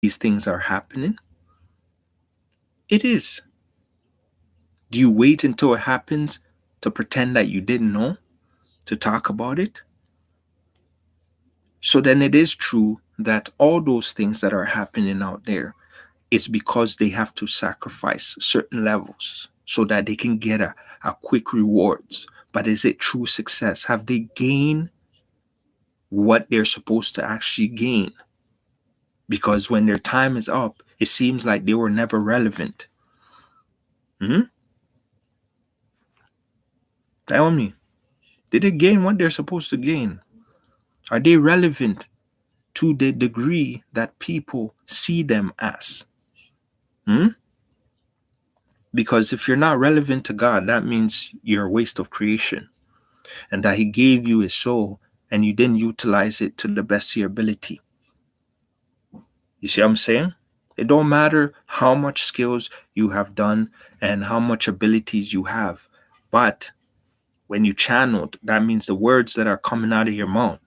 these things are happening? It is. Do you wait until it happens to pretend that you didn't know, to talk about it? So then it is true that all those things that are happening out there is because they have to sacrifice certain levels so that they can get a quick rewards. But is it true success? Have they gained what they're supposed to actually gain? Because when their time is up, it seems like they were never relevant. Hmm? Tell me, did they gain what they're supposed to gain? Are they relevant to the degree that people see them as? Hmm? Because if you're not relevant to God, that means you're a waste of creation, and that He gave you His soul and you didn't utilize it to the best of your ability. You see what I'm saying? It don't matter how much skills you have done and how much abilities you have, but when you channeled, that means the words that are coming out of your mouth,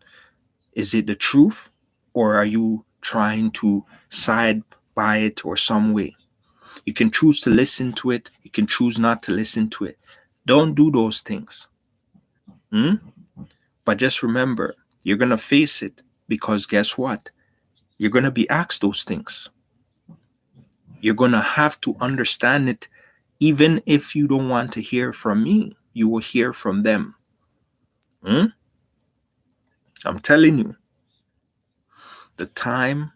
is it the truth, or are you trying to side by it or some way? You can choose to listen to it. You can choose not to listen to it. Don't do those things. Hmm? But just remember, you're going to face it, because guess what? You're going to be asked those things. You're going to have to understand it. Even if you don't want to hear from me, you will hear from them. Hmm? I'm telling you, the time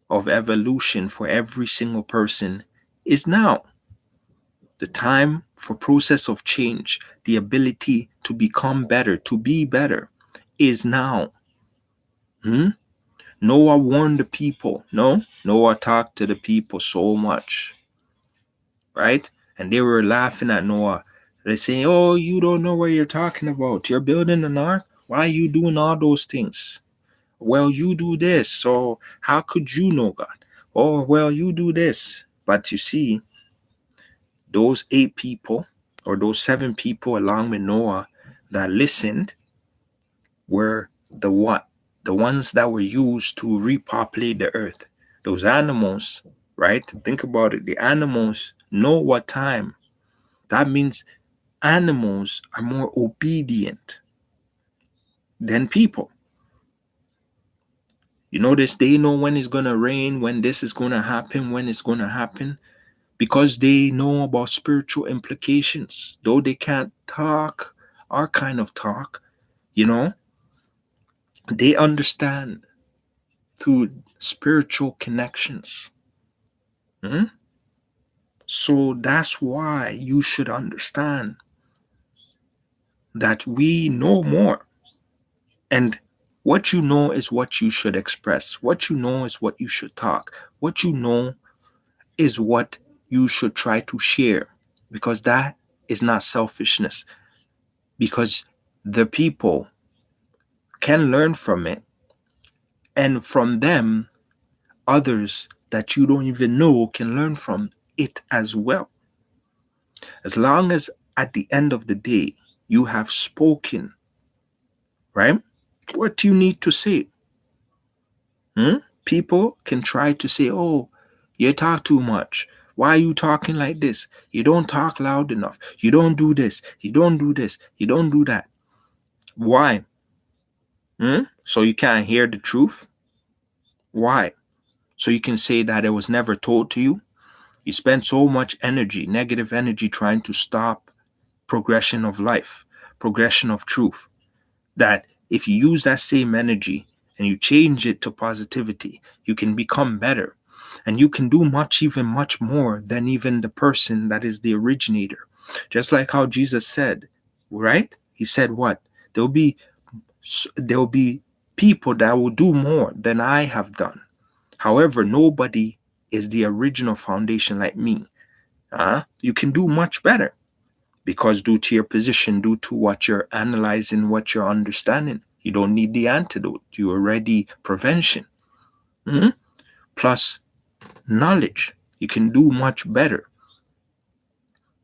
of evolution for every single person is now. The time for process of change, the ability to become better, to be better, is now. Hmm? Noah warned the people. No, Noah talked to the people so much, right? And they were laughing at Noah. They say, "Oh, you don't know what you're talking about. You're building an ark. Why are you doing all those things? Well, you do this. So how could you know God? Oh, well, you do this." But you see, those 8 people or those 7 people along with Noah that listened were the what? The ones that were used to repopulate the earth. Those animals, right? Think about it. The animals know what time. That means animals are more obedient than people. You notice they know when it's going to rain, when this is going to happen, when it's going to happen, because they know about spiritual implications. Though they can't talk our kind of talk, you know, they understand through spiritual connections. Mhm. So that's why you should understand that we know more. And what you know is what you should express. What you know is what you should talk. What you know is what you should try to share, because that is not selfishness. Because the people can learn from it, and from them, others that you don't even know can learn from it as well. As long as at the end of the day, you have spoken, right? What you need to say. Hmm? People can try to say, "Oh, you talk too much. Why are you talking like this? You don't talk loud enough. You don't do this. You don't do this. You don't do that." Why? Hmm? So you can't hear the truth? Why? So you can say that it was never told to you? You spend so much energy, negative energy, trying to stop progression of life, progression of truth, that if you use that same energy and you change it to positivity, you can become better. And you can do much, even much more than even the person that is the originator. Just like how Jesus said, right? He said what? There'll be there'll be people that will do more than I have done. However, nobody is the original foundation like me. You can do much better, because due to your position, due to what you're analyzing, what you're understanding, you don't need the antidote. You already prevention. Mhm. Plus knowledge. You can do much better.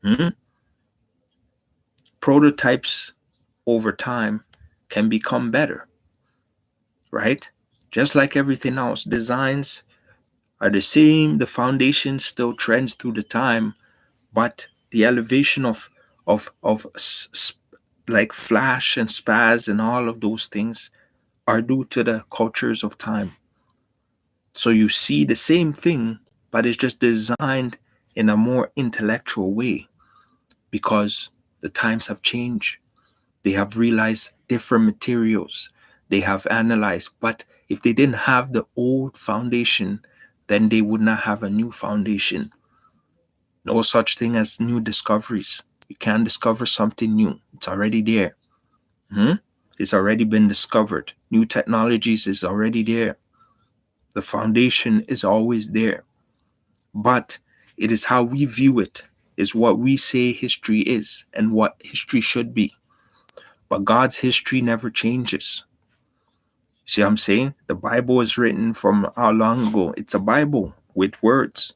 Mhm. Prototypes over time can become better, right? Just like everything else, designs are the same. The foundation still trends through the time, but the elevation of like flash and spaz and all of those things are due to the cultures of time. So you see the same thing, but it's just designed in a more intellectual way because the times have changed. They have realized different materials. They have analyzed. But if they didn't have the old foundation, then they would not have a new foundation. No such thing as new discoveries. You can't discover something new. It's already there. Hmm? It's already been discovered. New technologies is already there. The foundation is always there. But it is how we view it, is what we say history is and what history should be. But God's history never changes. See what I'm saying? The Bible is written from how long ago? It's a Bible with words.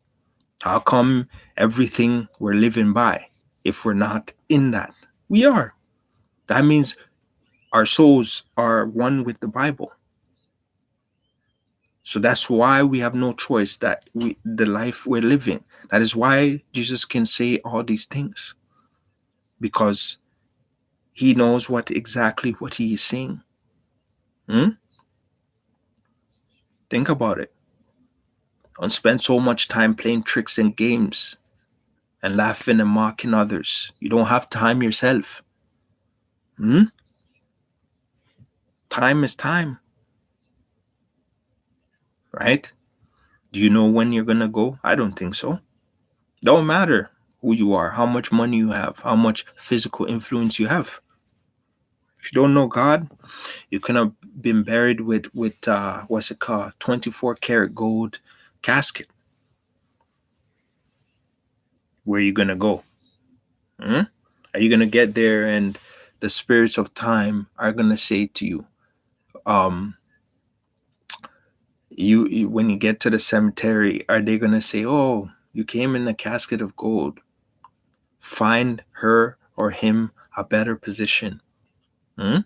How come everything we're living by, if we're not in that? We are. That means our souls are one with the Bible. So that's why we have no choice that the life we're living. That is why Jesus can say all these things. Because he knows exactly what he is saying. Hmm? Think about it. Don't spend so much time playing tricks and games and laughing and mocking others. You don't have time yourself. Hmm? Time is time, right? Do you know when you're going to go? I don't think so. Don't matter who you are, how much money you have, how much physical influence you have. If you don't know God, you could have been buried with what's it called, 24 karat gold casket. Where are you gonna go? Hmm? Are you gonna get there and the spirits of time are gonna say to you, um, you when you get to the cemetery, are they gonna say, "Oh, you came in a casket of gold. Find her or him a better position, hmm?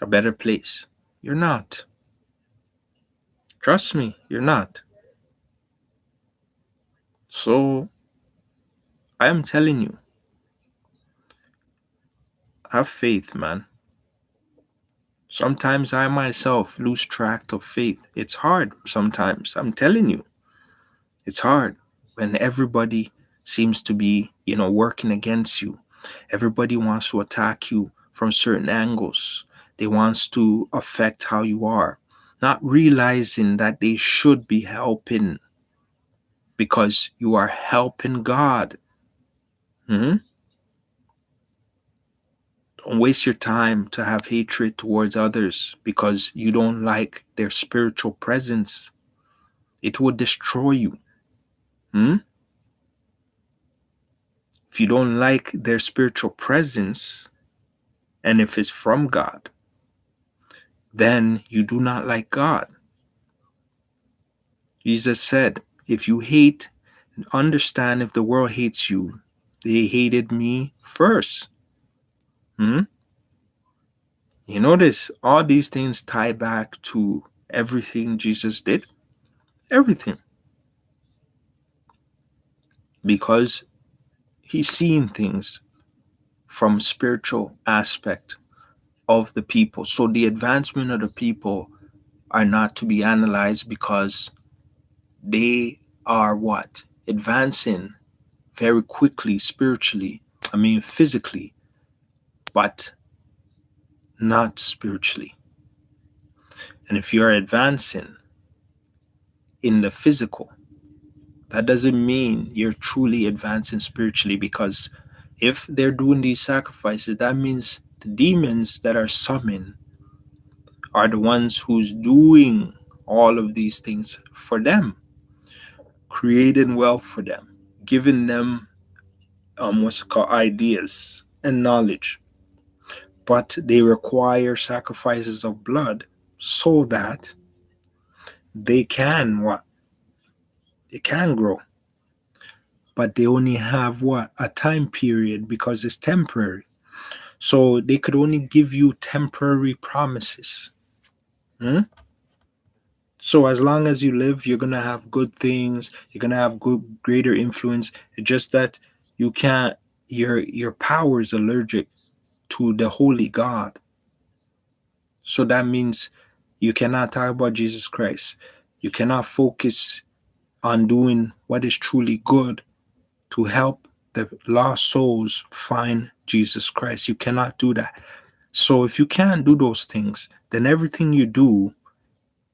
A better place"? You're not. Trust me, you're not. So I am telling you, have faith, man. Sometimes I myself lose track of faith. It's hard sometimes. I'm telling you, it's hard when everybody seems to be, working against you. Everybody wants to attack you from certain angles. They wants to affect how you are, not realizing that they should be helping because you are helping God. Hmm? Don't waste your time to have hatred towards others because you don't like their spiritual presence. It will destroy you. Hmm? If you don't like their spiritual presence, and if it's from God, then you do not like God. Jesus said, if you hate, understand if the world hates you, they hated me first. Hmm? You notice all these things tie back to everything Jesus did. Everything. Because he's seeing things from spiritual aspect of the people. So the advancement of the people are not to be analyzed because they are what? Advancing very quickly spiritually. I mean physically, but not spiritually. And if you're advancing in the physical, that doesn't mean you're truly advancing spiritually because if they're doing these sacrifices, that means the demons that are summoned are the ones who's doing all of these things for them, creating wealth for them, giving them what's called ideas and knowledge. But they require sacrifices of blood so that they can what? They can grow. But they only have what? A time period because it's temporary. So they could only give you temporary promises. Hmm? So as long as you live, you're gonna have good things. You're gonna have good, greater influence. It's just that you can't. Your power is allergic to the holy God. So that means you cannot talk about Jesus Christ. You cannot focus on doing what is truly good to help the lost souls find Jesus Christ. You cannot do that. So if you can't do those things, then everything you do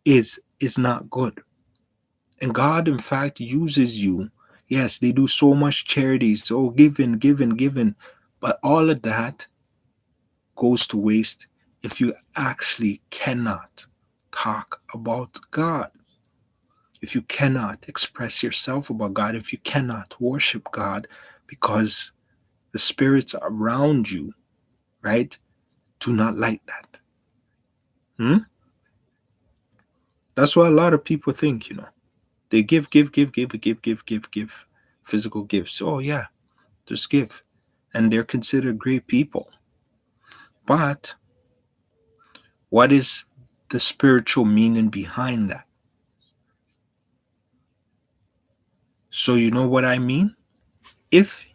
is not good. And God, in fact, uses you. Yes, they do so much charities, oh, giving, giving, giving. But all of that goes to waste if you actually cannot talk about God, if you cannot express yourself about God, if you cannot worship God, because the spirits around you, right, do not like that. Hmm? That's what a lot of people think. They give physical gifts. Oh, yeah, just give. And they're considered great people. But what is the spiritual meaning behind that? So, you know what I mean? If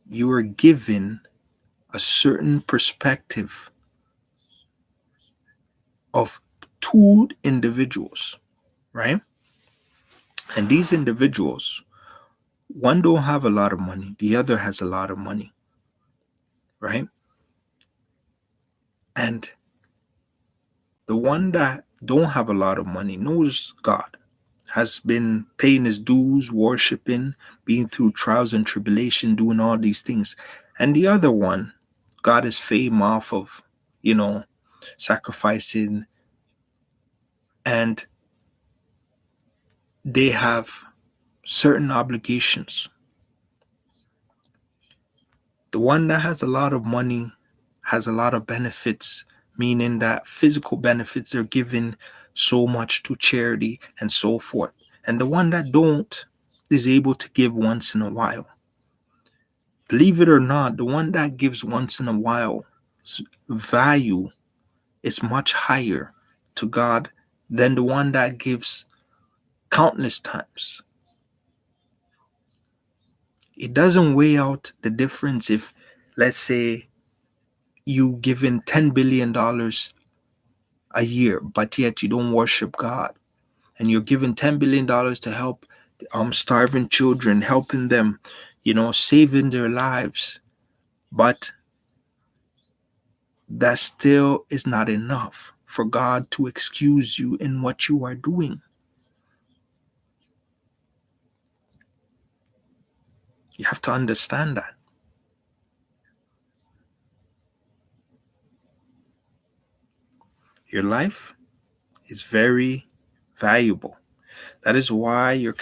you are given a certain perspective of two individuals, right? And these individuals, one don't have a lot of money, the other has a lot of money, right? And the one that don't have a lot of money knows God, has been paying his dues, worshiping, being through trials and tribulation, doing all these things. And the other one got his fame off of, you know, sacrificing, and they have certain obligations. The one that has a lot of money has a lot of benefits, meaning that physical benefits are given so much to charity and so forth. And the one that don't is able to give once in a while. Believe it or not, the one that gives once in a while value is much higher to God than the one that gives countless times. It doesn't weigh out the difference if, let's say, you given $10 billion a year, but yet you don't worship God, and you're given $10 billion to help starving children, helping them, saving their lives, but that still is not enough for God to excuse you in what you are doing. You have to understand that your life is very valuable. That is why you're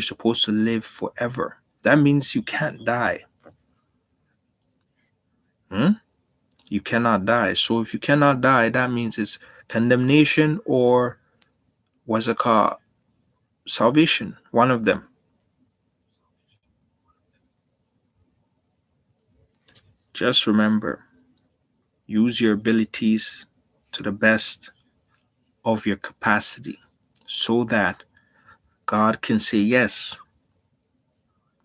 supposed to live forever. That means you can't die. Hmm? You cannot die. So if you cannot die, that means it's condemnation or what's it called? Salvation. One of them. Just remember, use your abilities to the best of your capacity so that God can say, yes,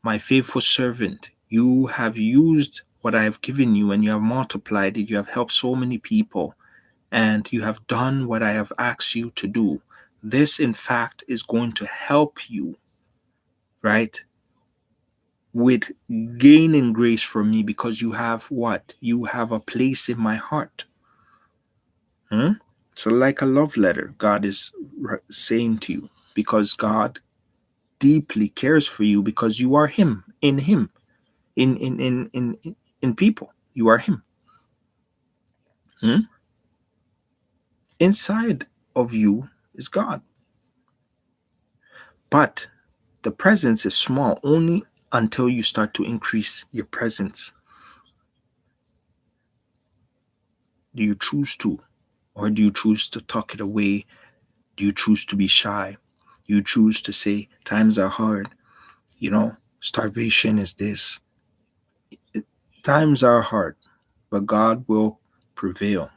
my faithful servant, you have used what I have given you and you have multiplied it. You have helped so many people and you have done what I have asked you to do. This, in fact, is going to help you, right? With gaining grace from me because you have what? You have a place in my heart. Hmm? So, like a love letter, God is saying to you because God deeply cares for you because you are Him, in people. You are Him. Hmm? Inside of you is God, but the presence is small only until you start to increase your presence. Do you choose to, or do you choose to tuck it away? Do you choose to be shy? You choose to say times are hard. Starvation is this. Times are hard, but God will prevail.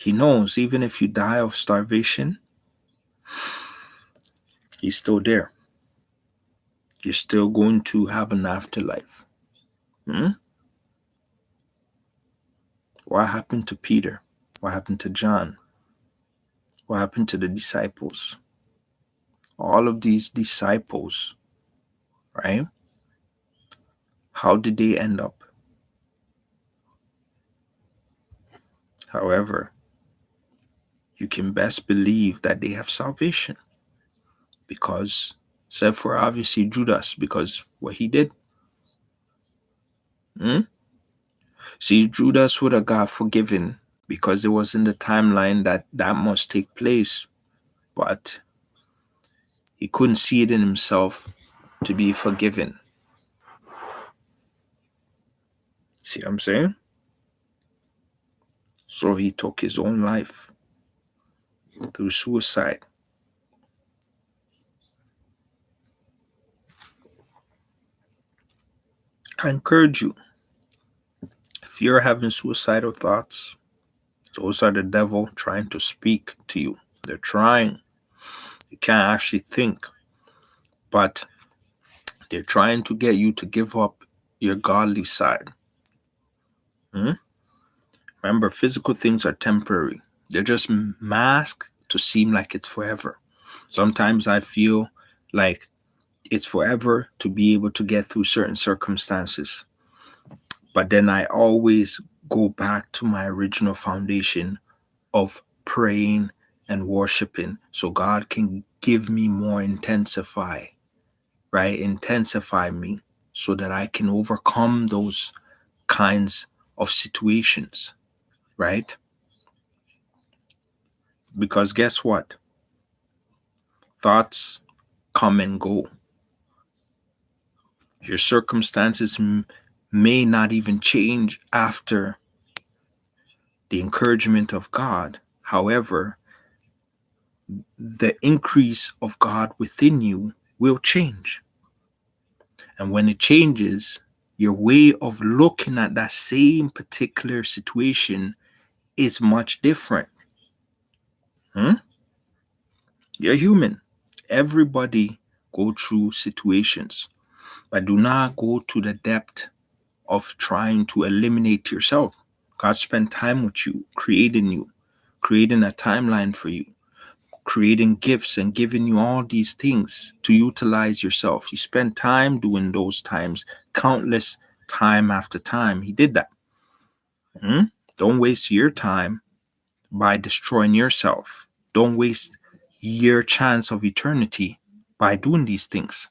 He knows even if you die of starvation, he's still there. You're still going to have an afterlife. Hmm? What happened to Peter? What happened to John? What happened to the disciples? All of these disciples, right? How did they end up? However, you can best believe that they have salvation because, except for obviously Judas, because what he did. Hmm? See, Judas would have got forgiven because it was in the timeline that must take place, but he couldn't see it in himself to be forgiven. See what I'm saying? So he took his own life through suicide. I encourage you, if you're having suicidal thoughts, those are the devil trying to speak to you. They're trying. You can't actually think, but they're trying to get you to give up your godly side. Hmm? Remember, physical things are temporary. They're just masked to seem like it's forever. Sometimes I feel like it's forever to be able to get through certain circumstances. But then I always go back to my original foundation of praying and worshiping so God can give me more intensify, right? Intensify me so that I can overcome those kinds of situations, right? Because guess what? Thoughts come and go. Your circumstances may not even change after the encouragement of God. However, the increase of God within you will change. And when it changes, your way of looking at that same particular situation is much different. Hmm? You're human. Everybody go through situations, but do not go to the depth of trying to eliminate yourself. God spent time with you, creating a timeline for you, creating gifts and giving you all these things to utilize yourself. He spent time doing those times, countless time after time. He did that. Hmm? Don't waste your time by destroying yourself. Don't waste your chance of eternity by doing these things.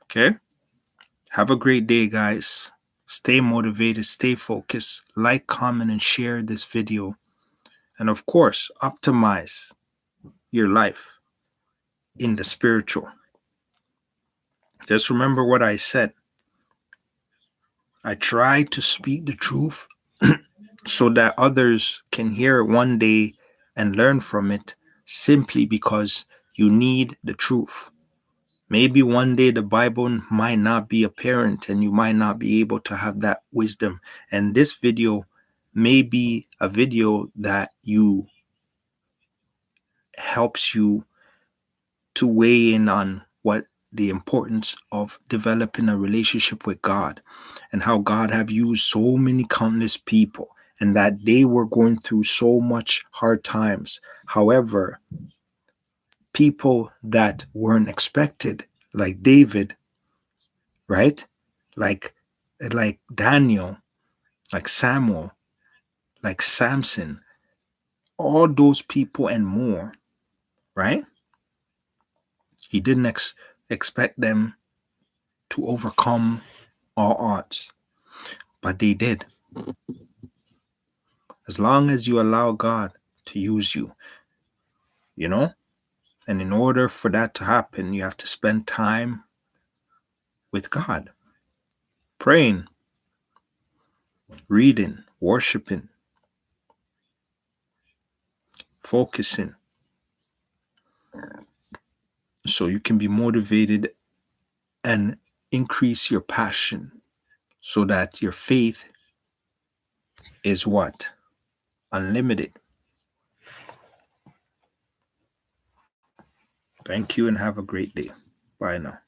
Okay? Have a great day, guys. Stay motivated, stay focused, like, comment, and share this video. And of course, optimize your life in the spiritual. Just remember what I said. I try to speak the truth so that others can hear it one day and learn from it simply because you need the truth. Maybe one day the Bible might not be apparent and you might not be able to have that wisdom. And this video may be a video that you helps you to weigh in on what the importance of developing a relationship with God and how God have used so many countless people and that they were going through so much hard times. However, people that weren't expected, like David, right? Like like Daniel, like Samuel, like Samson, all those people and more, right? He didn't expect them to overcome all odds, but they did. As long as you allow God to use you, you know? And in order for that to happen, you have to spend time with God, praying, reading, worshiping, focusing, so you can be motivated and increase your passion so that your faith is what? unlimited. Thank you and have a great day. Bye now.